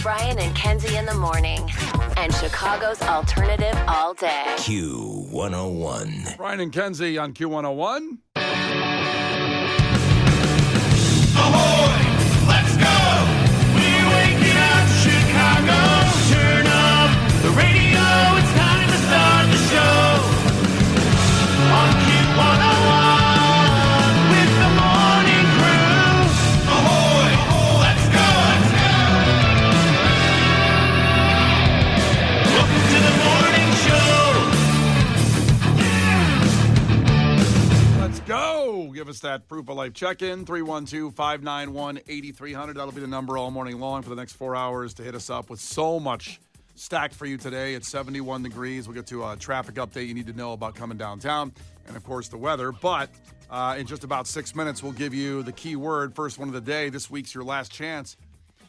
Brian and Kenzie in the morning. And Chicago's alternative all day. Q101. Brian and Kenzie on Q101. Ahoy! Let's go! We're waking up Chicago. Turn up the radio. It's time to start the show. On Q101 with the morning crew. Ahoy! Let's go! Welcome to the morning show. Let's go. Give us that proof of life check-in. 312-591-8300. That'll be the number all morning long for the next 4 hours to hit us up with so much stacked for you today. It's 71 degrees. We'll get to a traffic update you need to know about coming downtown. And, of course, the weather. But in just about 6 minutes, we'll give you the key word, first one of the day. This week's your last chance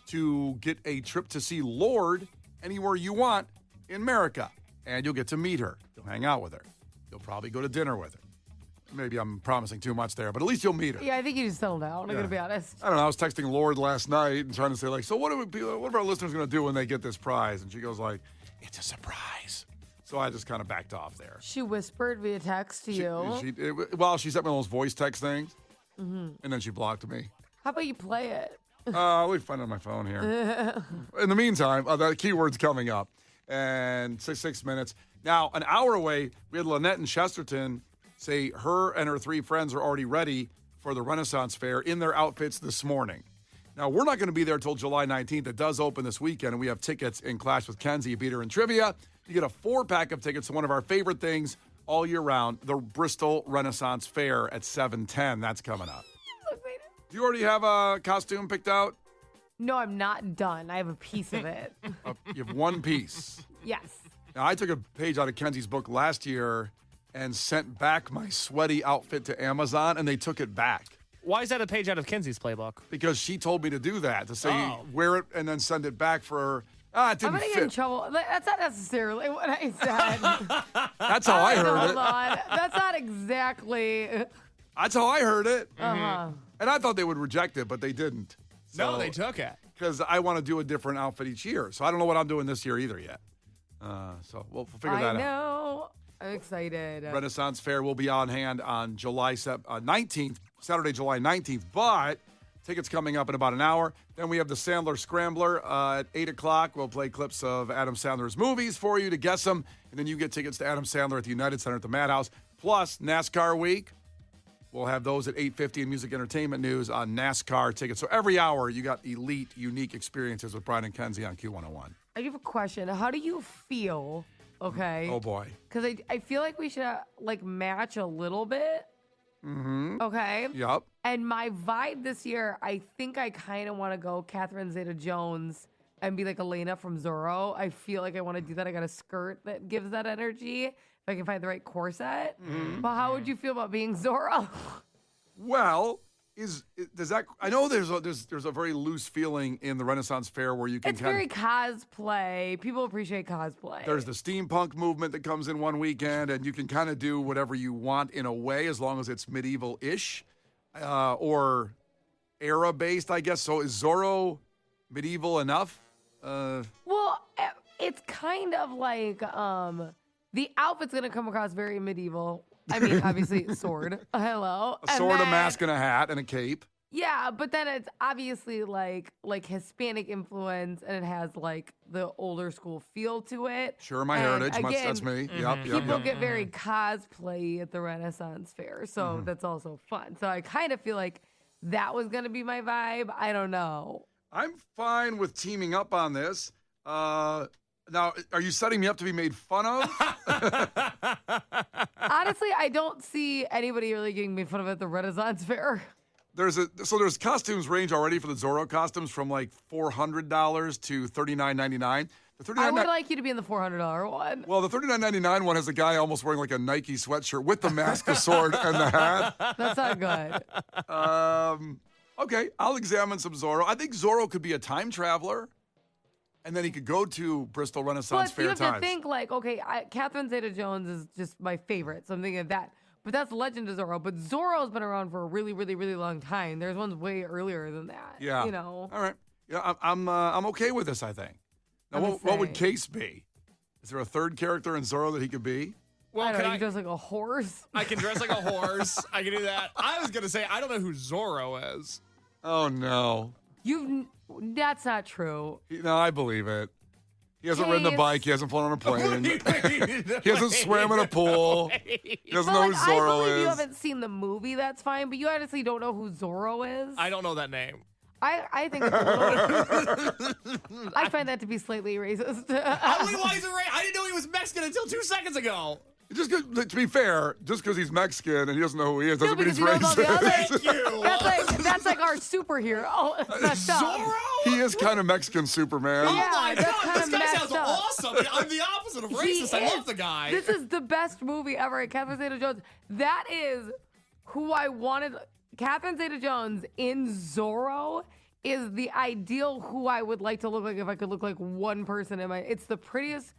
to get a trip to see Lorde anywhere you want in America. And you'll get to meet her. You'll hang out with her. You'll probably go to dinner with her. Maybe I'm promising too much there, but at least you'll meet her. Yeah, I think you just settled down. I'm going to be honest. I don't know. I was texting Lorde last night and trying to say, like, so what are our listeners going to do when they get this prize? And she goes, like, it's a surprise. So I just kind of backed off there. She whispered via text to you. She sent me one of those voice text things, and then she blocked me. How about you play it? Let me find it on my phone here. In the meantime, the keyword's coming up. And 6 minutes. Now, an hour away, we had Lynette in Chesterton say her and her 3 friends are already ready for the Renaissance Fair in their outfits this morning. Now, we're not going to be there till July 19th. It does open this weekend, and we have tickets in Clash with Kenzie. You beat her in trivia. You get a 4-pack of tickets to one of our favorite things all year round, the Bristol Renaissance Fair at 7:10. That's coming up. Do you already have a costume picked out? No, I'm not done. I have a piece of it. You have one piece. Yes. Now, I took a page out of Kenzie's book last year and sent back my sweaty outfit to Amazon, and they took it back. Why is that a page out of Kenzie's playbook? Because she told me to do that, to say wear it and then send it back for it didn't I'm going to fit. get in trouble. That's not necessarily what I said. That's how I heard Hold it. on. That's not exactly. That's how I heard it. Uh-huh. And I thought they would reject it, but they didn't. No, they took it. Because I want to do a different outfit each year. So I don't know what I'm doing this year either yet. So we'll figure that out. I know. I'm excited. Renaissance Fair will be on hand on July 19th, Saturday, July 19th. But tickets coming up in about an hour. Then we have the Sandler Scrambler at 8 o'clock. We'll play clips of Adam Sandler's movies for you to guess them. And then you get tickets to Adam Sandler at the United Center at the Madhouse. Plus, NASCAR Week. We'll have those at 8:50 in Music Entertainment News on NASCAR tickets. So every hour, you got elite, unique experiences with Brian and Kenzie on Q101. I have a question. How do you feel? Okay. Oh, boy. Because I feel like we should match a little bit. Mm-hmm. Okay. Yep. And my vibe this year, I think I kind of want to go Catherine Zeta-Jones and be like Elena from Zorro. I feel like I want to do that. I got a skirt that gives that energy. If I can find the right corset. Mm-hmm. But how would you feel about being Zorro? Well, does that? I know there's a very loose feeling in the Renaissance Fair where you can. It's very cosplay. People appreciate cosplay. There's the steampunk movement that comes in one weekend, and you can kind of do whatever you want in a way, as long as it's medieval-ish or era-based, I guess. So is Zorro medieval enough? Well, it's kind of like the outfit's gonna come across very medieval. I mean, obviously, sword. Hello. A sword, a mask, and a hat, and a cape. Yeah, but then it's obviously like Hispanic influence, and it has like the older school feel to it. Sure, my and heritage. Again, That's me. Mm-hmm. Yep. People get very cosplay at the Renaissance Fair, so that's also fun. So I kind of feel like that was gonna be my vibe. I don't know. I'm fine with teaming up on this. Now, are you setting me up to be made fun of? Honestly, I don't see anybody really getting made fun of at the Renaissance Fair. There's costumes range already for the Zorro costumes from like $400 to $39.99. I would like you to be in the $400 one. Well, the $39.99 one has a guy almost wearing like a Nike sweatshirt with the mask, the sword, and the hat. That's not good. Okay, I'll examine some Zorro. I think Zorro could be a time traveler. And then he could go to Bristol Renaissance Fair times. But you have to think Catherine Zeta-Jones is just my favorite, so I'm thinking of that. But that's Legend of Zorro. But Zorro's been around for a really, really, really long time. There's ones way earlier than that. Yeah. You know. All right. Yeah, I'm okay with this, I think. Now, what would Case be? Is there a third character in Zorro that he could be? Well, I don't can know, I? he does like a horse. I can dress like a horse. I can do that. I was gonna say I don't know who Zorro is. Oh, no. That's not true. No, I believe it. He hasn't ridden a Case. bike. He hasn't flown on a plane. He He hasn't swam in a pool. He doesn't But know like, who I Zorro believe is. you haven't seen the movie, that's fine, but you honestly don't know who Zorro is. I don't know that name. I think it's a little I find that to be slightly racist. Why is it right? I didn't know he was Mexican until 2 seconds ago. Just 'cause- to be fair, just because he's Mexican and he doesn't know who he is doesn't mean he's because he knows all the racist. other- Thank you. That's like our superhero. Oh, it's messed up. Zorro? He is kind of Mexican Superman. Oh Yeah, my that's god, kinda this guy messed sounds up. awesome. I'm the opposite of He racist. I love is- the guy. This is the best movie ever. Catherine Zeta-Jones. That is who I wanted. Catherine Zeta-Jones in Zorro is the ideal who I would like to look like if I could look like one person in my. It's the prettiest.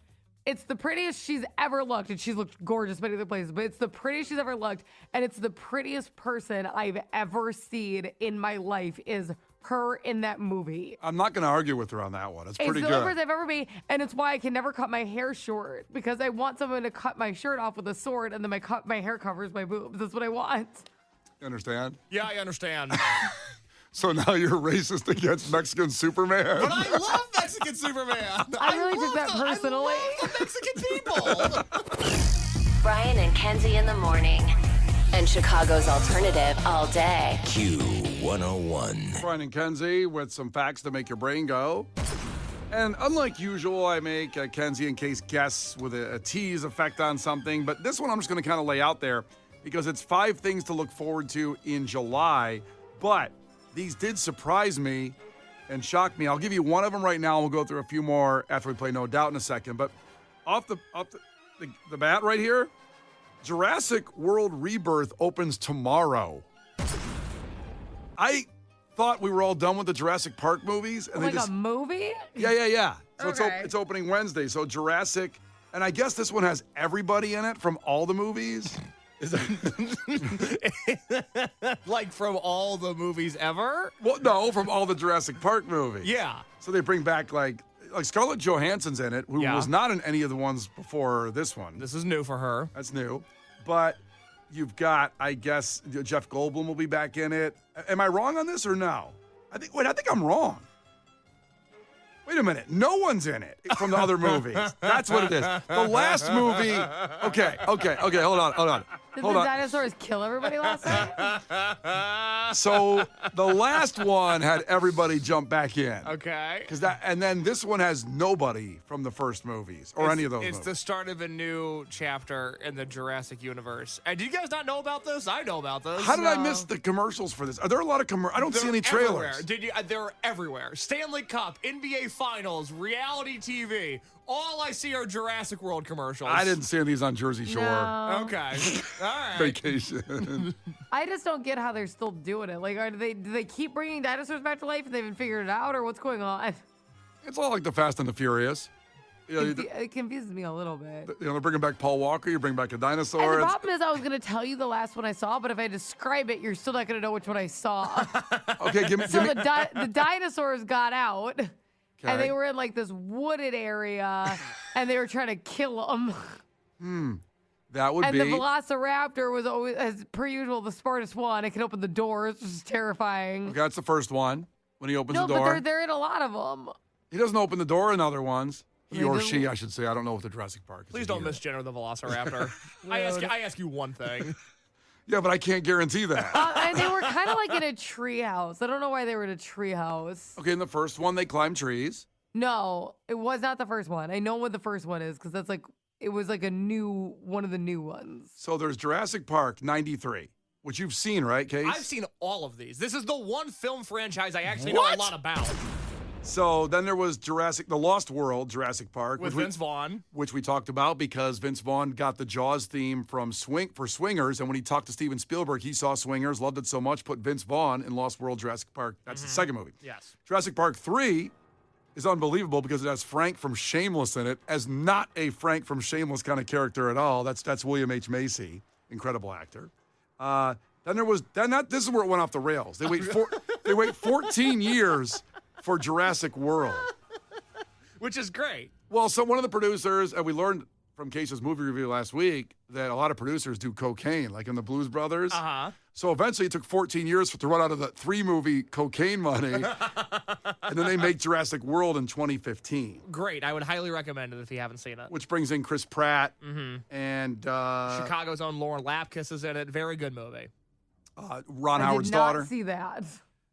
It's the prettiest she's ever looked, and she's looked gorgeous many other places, but it's the prettiest she's ever looked, and it's the prettiest person I've ever seen in my life is her in that movie. I'm not going to argue with her on that one. It's It's pretty the only person good. I've ever made, and it's why I can never cut my hair short because I want someone to cut my shirt off with a sword, and then my hair covers my boobs. That's what I want. You understand? Yeah, I understand. So now you're racist against Mexican Superman? But I love Mexican Superman. I really love took that personally. I love the Mexican people. Brian and Kenzie in the morning. And Chicago's alternative all day. Q101. Brian and Kenzie with some facts to make your brain go. And unlike usual, I make Kenzie in case guess with a tease effect on something. But this one I'm just going to kind of lay out there because it's 5 things to look forward to in July. But these did surprise me and shock me. I'll give you one of them right now, and we'll go through a few more after we play No Doubt in a second. But off the bat right here, Jurassic World Rebirth opens tomorrow. I thought we were all done with the Jurassic Park movies, and Like they just a movie? yeah. So Okay. it's opening Wednesday. So Jurassic, and I guess this one has everybody in it from all the movies. Is that, Like from all the movies ever? well, no, from all the Jurassic Park movies. Yeah. So they bring back like Scarlett Johansson's in it, who Yeah. was not in any of the ones before this one. This is new for her. That's new. But you've got, I guess, Jeff Goldblum will be back in it. Am I wrong on this or no? I think I'm wrong. Wait a minute. No one's in it from the other movies. That's what it is. The last movie. Okay. Hold on. Did the dinosaurs kill everybody last night? So the last one had everybody jump back in. Okay. And then this one has nobody from the first movies or any of those It's movies. the start of a new chapter in the Jurassic universe. And did you guys not know about this? I know about this. How did I miss the commercials for this? Are there a lot of I don't see any trailers. They're everywhere. Stanley Cup, NBA Finals, reality TV. All I see are Jurassic World commercials. I didn't see these on Jersey Shore. No. Okay. All right. Vacation. I just don't get how they're still doing it. Like, do they keep bringing dinosaurs back to life and they haven't figured it out, or what's going on? It's all like the Fast and the Furious. You know, It confuses me a little bit. they're bringing back Paul Walker. You bring back a dinosaur. And the It's- problem is, I was going to tell you the last one I saw, but if I describe it, you're still not going to know which one I saw. okay, give me. So give me the dinosaurs got out, and Okay. they were in like this wooded area, and they were trying to kill them. that would And be. the Velociraptor was always, as per usual, the smartest one. It can open the doors, which is terrifying. Okay, that's the first one when he opens No, the but door. they're in a lot of them. He doesn't open the door in other ones. He They or do. she, I should say. I don't know what the Jurassic Park is. Please don't misgender the Velociraptor. I ask you one thing. Yeah, but I can't guarantee that. And they were kind of like in a treehouse. I don't know why they were in a treehouse. Okay, in the first one, they climb trees. No, it was not the first one. I know what the first one is because that's like, it was like one of the new ones. So there's Jurassic Park 93, which you've seen, right, Case? I've seen all of these. This is the one film franchise I actually know a lot about. So then there was The Lost World, Jurassic Park. With which Vince Vaughn. Which we talked about because Vince Vaughn got the Jaws theme from Swingers, and when he talked to Steven Spielberg, he saw Swingers, loved it so much, put Vince Vaughn in Lost World, Jurassic Park. That's the second movie. Yes. Jurassic Park 3 is unbelievable because it has Frank from Shameless in it, as not a Frank from Shameless kind of character at all. That's William H. Macy, incredible actor. This is where it went off the rails. They wait 14 years for Jurassic World. Which is great. Well, so one of the producers, and we learned from Keisha's movie review last week that a lot of producers do cocaine, like in the Blues Brothers. Uh-huh. So eventually it took 14 years to run out of the 3-movie cocaine money. And then they make Jurassic World in 2015. Great. I would highly recommend it if you haven't seen it. Which brings in Chris Pratt and Chicago's own Lauren Lapkus is in it. Very good movie. Ron Howard's I did not daughter. see that.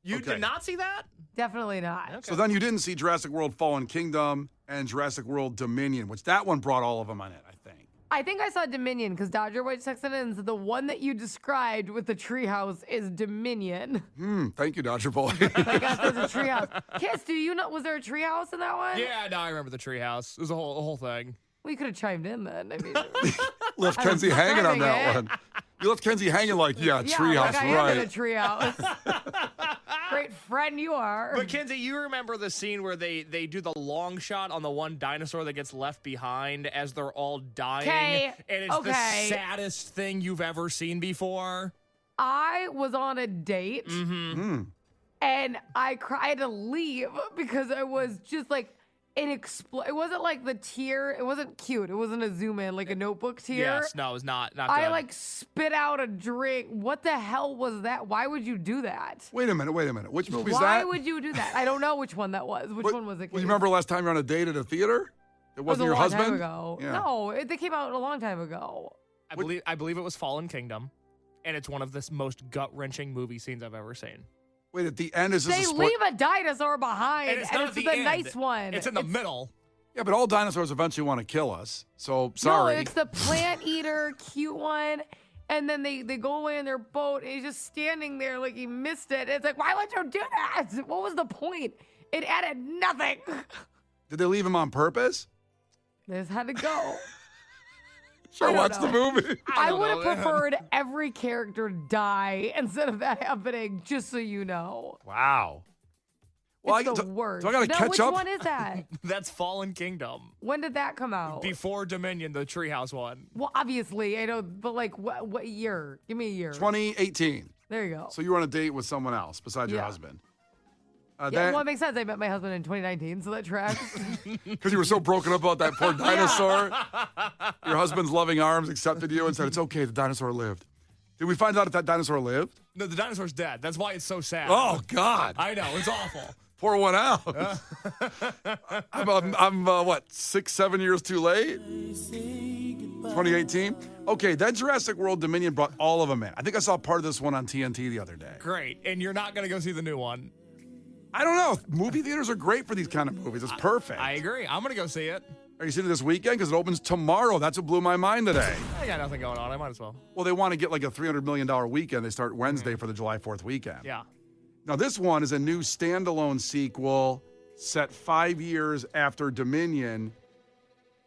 You Okay. did not see that? Definitely not. Okay. So then you didn't see Jurassic World Fallen Kingdom and Jurassic World Dominion, which that one brought all of them on it, I think. I think I saw Dominion because Dodger White texted in and said the one that you described with the treehouse is Dominion. Thank you, Dodger Boy. I guess there's a treehouse. Kiss, do you know? Was there a treehouse in that one? Yeah, no, I remember the treehouse. It was a whole thing. Well, you could have chimed in then. I mean, Left I was Kenzie hanging on describing that it. one. You left Kenzie hanging like, yeah, yeah, treehouse, like I am right. in a treehouse. Great friend you are. But Kenzie, you remember the scene where they do the long shot on the one dinosaur that gets left behind as they're all dying? 'Kay, And it's the okay. saddest thing you've ever seen before? I was on a date Mm-hmm. and I had to leave because I was just like it wasn't like the tear. It wasn't cute. It wasn't a zoom in like a notebook tear. Yes, no, it was not good. I like spit out a drink. What the hell was that? Why would you do that? Wait a minute. Which movie's Why that? would you do that? I don't know which one that was. Which one was it? Well, you remember last time you were on a date at a theater? It It was wasn't a your long husband? time ago. Yeah. No, they came out a long time ago. I believe it was Fallen Kingdom, and it's one of the most gut-wrenching movie scenes I've ever seen. Wait, at the end, is this They a spoiler? leave a dinosaur behind, And it's not at the the end. nice one. It's in the middle. Yeah, but all dinosaurs eventually want to kill us. So, No, sorry. it's the plant eater, cute one. And then they go away in their boat, and he's just standing there like he missed it. It's like, why would you do that? What was the point? It added nothing. Did they leave him on purpose? They just had to go. Sure, don't watch the know. movie. I don't would have know. preferred every character die instead of that happening, just so you know. Wow. It's the worst. Do I got to No, catch which up? one is that? That's Fallen Kingdom. When did that come out? Before Dominion, the treehouse one. Well, obviously, I know, but like what year? Give me a year. 2018. There you go. So you were on a date with someone else besides your Yeah. husband. Yeah, well, it makes sense. I met my husband in 2019, so that tracks. Because you were so broken up about that poor dinosaur. Your husband's loving arms accepted you and said, it's okay, the dinosaur lived. Did we find out if that dinosaur lived? No, the dinosaur's dead. That's why it's so sad. Oh, God. I know, it's awful. Pour one out. I'm what, 6-7 years too late? 2018? Okay, that Jurassic World Dominion brought all of them in. I think I saw part of this one on TNT the other day. Great. And you're not going to go see the new one. I don't know. Movie theaters are great for these kind of movies. It's perfect. I agree. I'm going to go see it. Are you seeing it this weekend? Because it opens tomorrow. That's what blew my mind today. I got nothing going on. I might as well. Well, they want to get like a $300 million weekend. They start Wednesday for the July 4th weekend. Yeah. Now, this one is a new standalone sequel set 5 years after Dominion,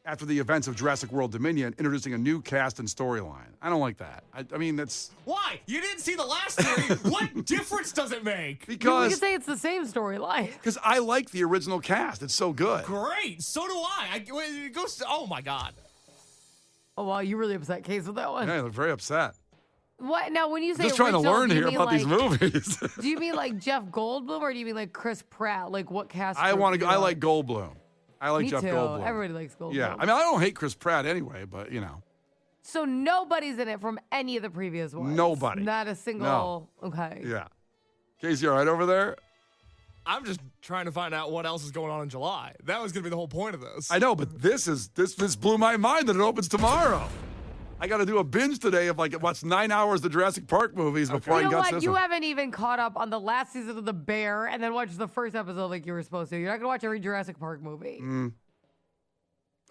after the events of Jurassic World Dominion, introducing a new cast and storyline. I don't like that. I mean, that's Why? You didn't see the last three. What difference does it make? We because could say it's the same storyline. I like the original cast. It's so good. Great. So do I. Oh, my God. Oh, wow, you really upset Case with that one. Yeah, they're very upset. What now? When you say Just trying to original, learn do you here mean about these like- movies. Do you mean like Jeff Goldblum or do you mean like Chris Pratt? Like what cast? I group want do to. you I like Goldblum. I like Me Jeff too. Goldblum. Everybody likes Goldblum. Yeah, I mean, I don't hate Chris Pratt anyway, but you know. So nobody's in it from any of the previous ones. Nobody. Not a single. Okay. Yeah. Casey, all right over there? I'm just trying to find out what else is going on in July. That was going to be the whole point of this. I know, but this blew my mind that it opens tomorrow. I got to do a binge today of like watch 9 hours of Jurassic Park movies before You I know can catch what? this You one. haven't even caught up on the last season of The Bear and then watch the first episode like you were supposed to. You're not gonna watch every Jurassic Park movie.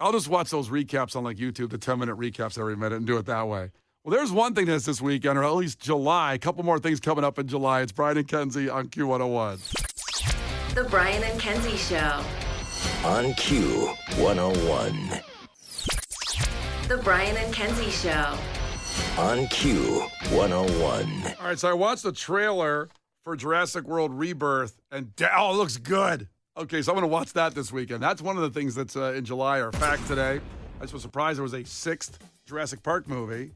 I'll just watch those recaps on like YouTube, the 10-minute recaps every minute, and do it that way. Well, there's one thing that's this weekend, or at least July. A couple more things coming up in July. It's Brian and Kenzie on Q101. The Brian and Kenzie Show. On Q101. The Brian and Kenzie Show. On Q101. All right, so I watched the trailer for Jurassic World Rebirth, and oh, it looks good. Okay, so I'm going to watch that this weekend. That's one of the things that's in July or fact today. I just was surprised there was a 6th Jurassic Park movie,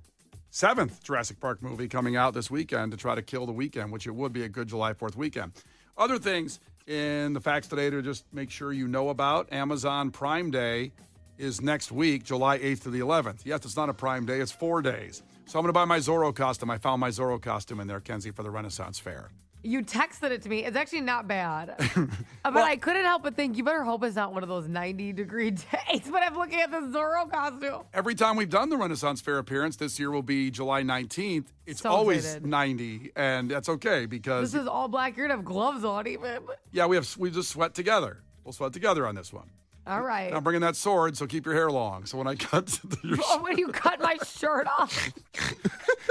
7th Jurassic Park movie coming out this weekend to try to kill the weekend, which it would be a good July 4th weekend. Other things, in the facts today to just make sure you know about. Amazon Prime Day is next week, July 8th to the 11th. Yes, it's not a Prime Day, it's 4 days. So I'm going to buy my Zorro costume. I found my Zorro costume in there, Kenzie, for the Renaissance Fair. You texted it to me. It's actually not bad. But I couldn't help but think, you better hope it's not one of those 90-degree days. But I'm looking at the Zorro costume. Every time we've done the Renaissance Fair appearance, this year will be July 19th. It's So always excited. 90, and that's okay because This is all black. You're going to have gloves on even. yeah, we just sweat together. We'll sweat together on this one. All right. And I'm bringing that sword, so keep your hair long. So when I cut your Oh, when you cut my shirt off.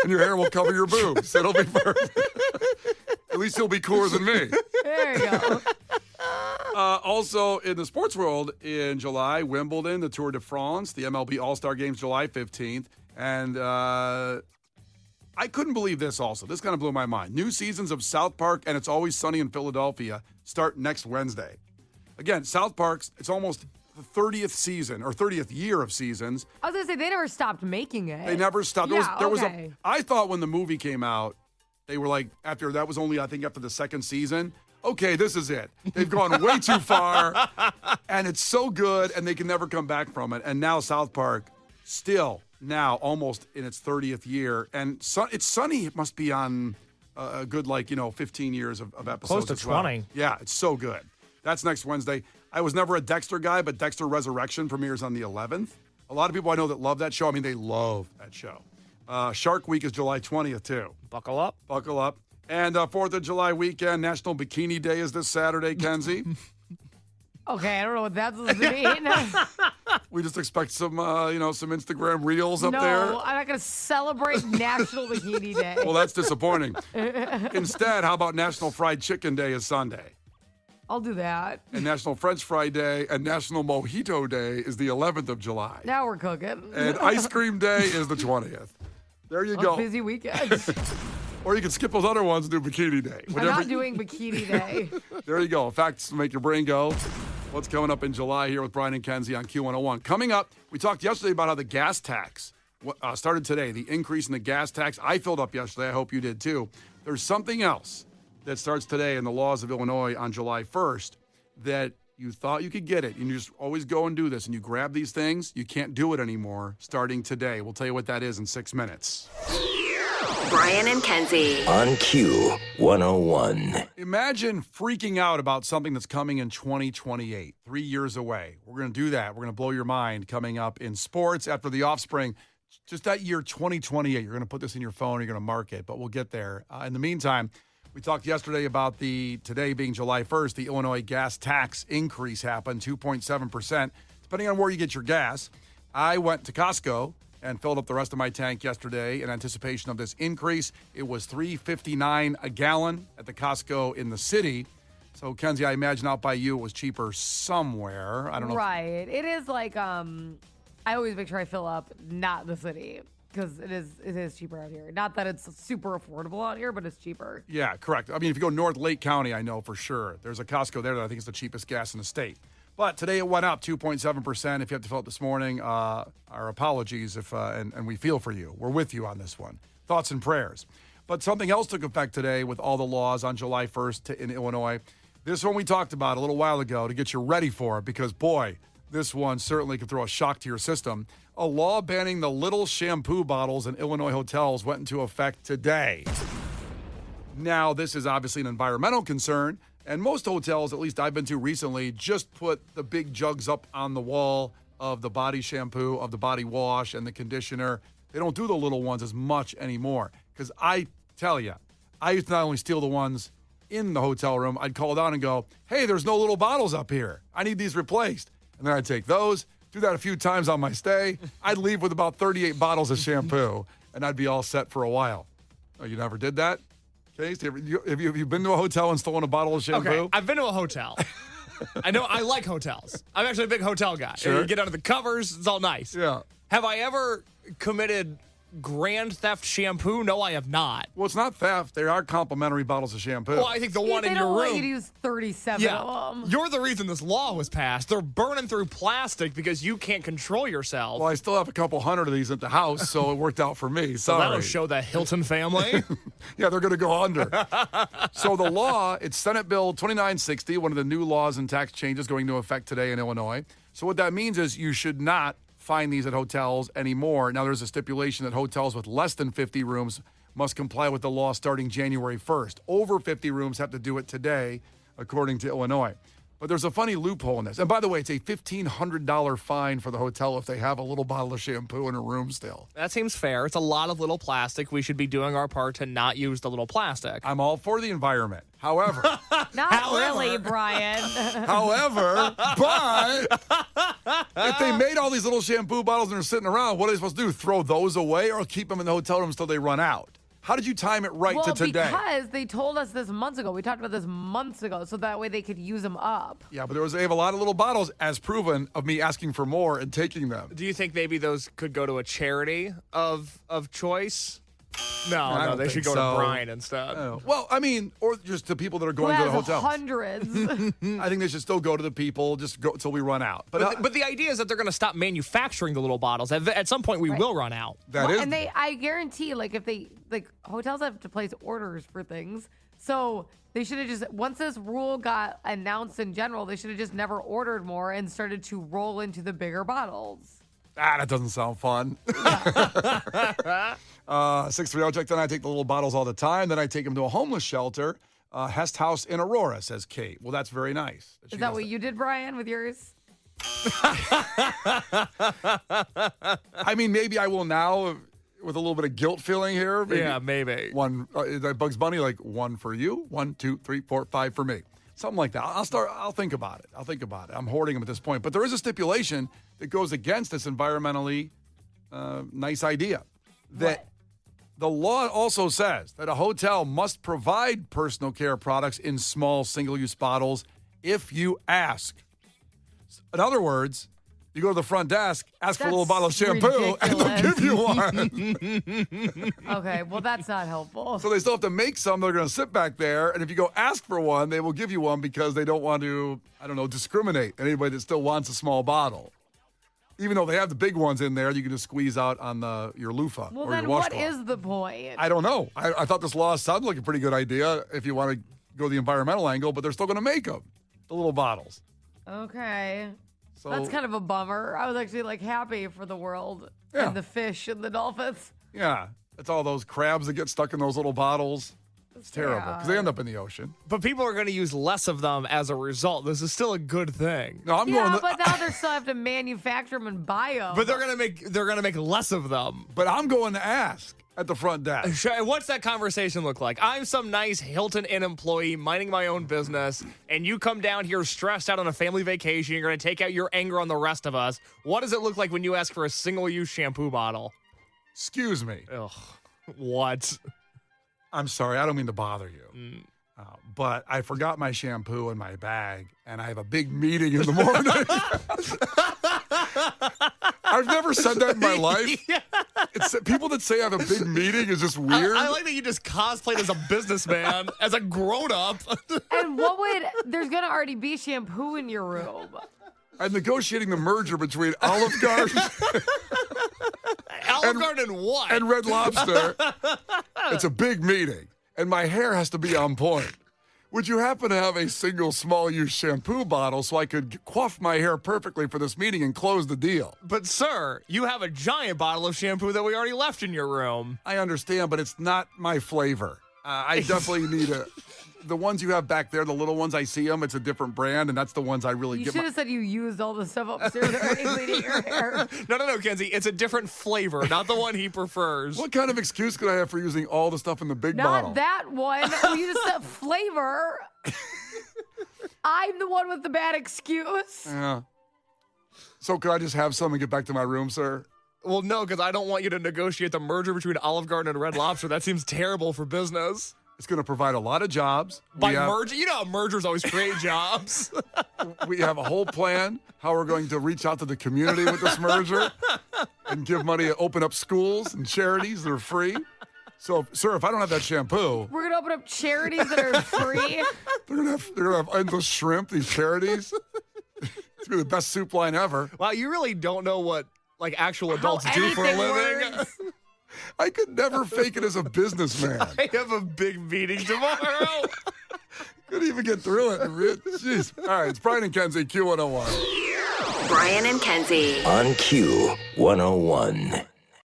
and your hair will cover your boobs. It'll be perfect. At least you'll be cooler than me. There you go. Also, in the sports world, in July, Wimbledon, the Tour de France, the MLB All-Star Games, July 15th. And I couldn't believe this also. This kind of blew my mind. New seasons of South Park and It's Always Sunny in Philadelphia start next Wednesday. Again, South Park's, it's almost the 30th season or 30th year of seasons. I was going to say, they never stopped making it. They never stopped. Yeah, okay. I thought when the movie came out, they were like, after that was only, I think, after the second season. Okay, this is it. They've gone way too far, and it's so good, and they can never come back from it. And now South Park, still now almost in its 30th year, and it's Sunny. It must be on a good 15 years of episodes. Close to as well. 20. Yeah, it's so good. That's next Wednesday. I was never a Dexter guy, but Dexter Resurrection premieres on the 11th. A lot of people I know that love that show. I mean, they love that show. Shark Week is July 20th, too. Buckle up. Buckle up. And 4th of July weekend, National Bikini Day is this Saturday, Kenzie. Okay, I don't know what that's supposed to mean. We just expect some Instagram reels up no, there. I'm not going to celebrate National Bikini Day. Well, that's disappointing. Instead, how about National Fried Chicken Day is Sunday? I'll do that. And National French Fry Day and National Mojito Day is the 11th of July. Now we're cooking. And Ice Cream Day is the 20th. There you A go. busy weekend. Or you can skip those other ones and do Bikini Day. I'm not doing Bikini Day. There you go. Facts to make your brain go. What's coming up in July here with Brian and Kenzie on Q101. Coming up, we talked yesterday about how the gas tax started today, the increase in the gas tax. I filled up yesterday. I hope you did too. There's something else that starts today in the laws of Illinois on July 1st that you thought you could get it. And you just always go and do this. And you grab these things. You can't do it anymore starting today. We'll tell you what that is in 6 minutes. Brian and Kenzie. On Q101. Imagine freaking out about something that's coming in 2028, 3 years away. We're going to do that. We're going to blow your mind coming up in sports after the Offspring. Just that year, 2028. You're going to put this in your phone. You're going to mark it, but we'll get there. In the meantime, we talked yesterday about today being July 1st, the Illinois gas tax increase happened, 2.7%, depending on where you get your gas. I went to Costco and filled up the rest of my tank yesterday in anticipation of this increase. It was $3.59 a gallon at the Costco in the city. So, Kenzie, I imagine out by you it was cheaper somewhere. I don't know. Right. It is like, I always make sure I fill up, not the city, because it is cheaper out here. Not that it's super affordable out here, but it's cheaper. Yeah, correct. I mean, if you go north Lake County, I know for sure. There's a Costco there that I think is the cheapest gas in the state. But today it went up 2.7%. If you have to fill it this morning, our apologies and we feel for you. We're with you on this one. Thoughts and prayers. But something else took effect today with all the laws on July 1st in Illinois. This one we talked about a little while ago to get you ready for it because, boy, this one certainly could throw a shock to your system. A law banning the little shampoo bottles in Illinois hotels went into effect today. Now, this is obviously an environmental concern. And most hotels, at least I've been to recently, just put the big jugs up on the wall of the body shampoo, of the body wash, and the conditioner. They don't do the little ones as much anymore. Because I tell you, I used to not only steal the ones in the hotel room, I'd call down and go, hey, there's no little bottles up here. I need these replaced. And then I'd take those, do that a few times on my stay. I'd leave with about 38 bottles of shampoo, and I'd be all set for a while. Oh, you never did that? Case? Have you been to a hotel and stolen a bottle of shampoo? Okay, I've been to a hotel. I know I like hotels. I'm actually a big hotel guy. Sure. You get under the covers, it's all nice. Yeah. Have I ever committed Grand Theft shampoo? No, I have not. Well, it's not theft. They are complimentary bottles of shampoo. Well, I think the one they in don't your want room. you to use 37 of them. You're the reason this law was passed. They're burning through plastic because you can't control yourself. Well, I still have a couple hundred of these at the house, so it worked out for me. so Sorry. that'll show the Hilton family. Yeah, they're going to go under. So the law, it's Senate Bill 2960, one of the new laws and tax changes going into effect today in Illinois. So what that means is you should not find these at hotels anymore. Now, there's a stipulation that hotels with less than 50 rooms must comply with the law starting January 1st. Over 50 rooms have to do it today, according to Illinois. But there's a funny loophole in this. And by the way, it's a $1,500 fine for the hotel if they have a little bottle of shampoo in a room still. That seems fair. It's a lot of little plastic. We should be doing our part to not use the little plastic. I'm all for the environment. However, Not really, Brian. but if they made all these little shampoo bottles and they're sitting around, what are they supposed to do? Throw those away or keep them in the hotel rooms till they run out? How did you time it right to today? Because they told us this months ago. We talked about this months ago, so that way they could use them up. Yeah, but they have a lot of little bottles, as proven, of me asking for more and taking them. Do you think maybe those could go to a charity of choice? I No, don't they think should go so. to Brian instead. Oh. Well, I mean, or just to people that are Who going to the has hotels. hundreds. I think they should still go to the people, just go until we run out. But the idea is that they're going to stop manufacturing the little bottles. At some point, we will run out. that is. And I guarantee, if they, hotels have to place orders for things. So they should have just, once this rule got announced in general, they should have just never ordered more and started to roll into the bigger bottles. That doesn't sound fun. 630 check. Then I take the little bottles all the time. Then I take them to a homeless shelter, Hest House in Aurora, says Kate. Well, that's very nice. Is that what you did, Brian, with yours? I mean, maybe I will now with a little bit of guilt feeling here. Maybe. One, Bugs Bunny, like 1 for you, 1, 2, 3, 4, 5 for me. Something like that. I'll think about it. I'm hoarding them at this point. But there is a stipulation that goes against this environmentally nice idea. That the law also says that a hotel must provide personal care products in small single-use bottles if you ask. In other words, you go to the front desk, ask for a little bottle of shampoo, and they'll give you one. Okay, well, that's not helpful. So they still have to make some. They're going to sit back there. And if you go ask for one, they will give you one because they don't want to, discriminate anybody that still wants a small bottle. Even though they have the big ones in there, you can just squeeze out on your loofah Well, or then your what washcloth. is the point? I don't know. I thought this law sounded like a pretty good idea if you want to go the environmental angle, but they're still going to make them, the little bottles. Okay. So That's kind of a bummer. I was actually happy for the world Yeah. and the fish and the dolphins. yeah, it's all those crabs that get stuck in those little bottles. It's terrible because they end up in the ocean. But people are going to use less of them as a result. This is still a good thing. No, I'm Yeah, going. but now they still have to manufacture them and buy them. But they're gonna make less of them. But I'm going to ask at the front desk. What's that conversation look like? I'm some nice Hilton Inn employee minding my own business, and you come down here stressed out on a family vacation. You're going to take out your anger on the rest of us. What does it look like when you ask for a single-use shampoo bottle? Excuse me. Ugh. What? I'm sorry. I don't mean to bother you. But I forgot my shampoo in my bag, and I have a big meeting in the morning. I've never said that in my life. Yeah. It's people that say I have a big meeting is just weird. I like that you just cosplayed as a businessman, as a grown-up. And there's going to already be shampoo in your room. I'm negotiating the merger between Olive Garden Olive Garden what? and Red Lobster. It's a big meeting, and my hair has to be on point. Would you happen to have a single small-use shampoo bottle so I could quaff my hair perfectly for this meeting and close the deal? But, sir, you have a giant bottle of shampoo that we already left in your room. I understand, but it's not my flavor. I definitely need the ones you have back there, the little ones, I see them. It's a different brand, and that's the ones I really You get. should have said you used all the stuff upstairs already cleaning your hair. No, Kenzie. It's a different flavor, not the one he prefers. What kind of excuse could I have for using all the stuff in the big Not bottle? that one. Oh, you just said flavor. I'm the one with the bad excuse. Yeah. So could I just have some and get back to my room, sir? Well, no, because I don't want you to negotiate the merger between Olive Garden and Red Lobster. That seems terrible for business. It's going to provide a lot of jobs. By merger, you know how mergers always create jobs. We have a whole plan how we're going to reach out to the community with this merger. and give money, open up schools and charities that are free. So, sir, if I don't have that shampoo, We're gonna open up charities that are free. they're gonna have endless shrimp. These charities. It's gonna be the best soup line ever. Wow, you really don't know what like actual How adults do for a anything living. works. I could never fake it as a businessman. I have a big meeting tomorrow. Couldn't even get through it. Jeez. All right, it's Brian and Kenzie, Q101. Brian and Kenzie. On Q101.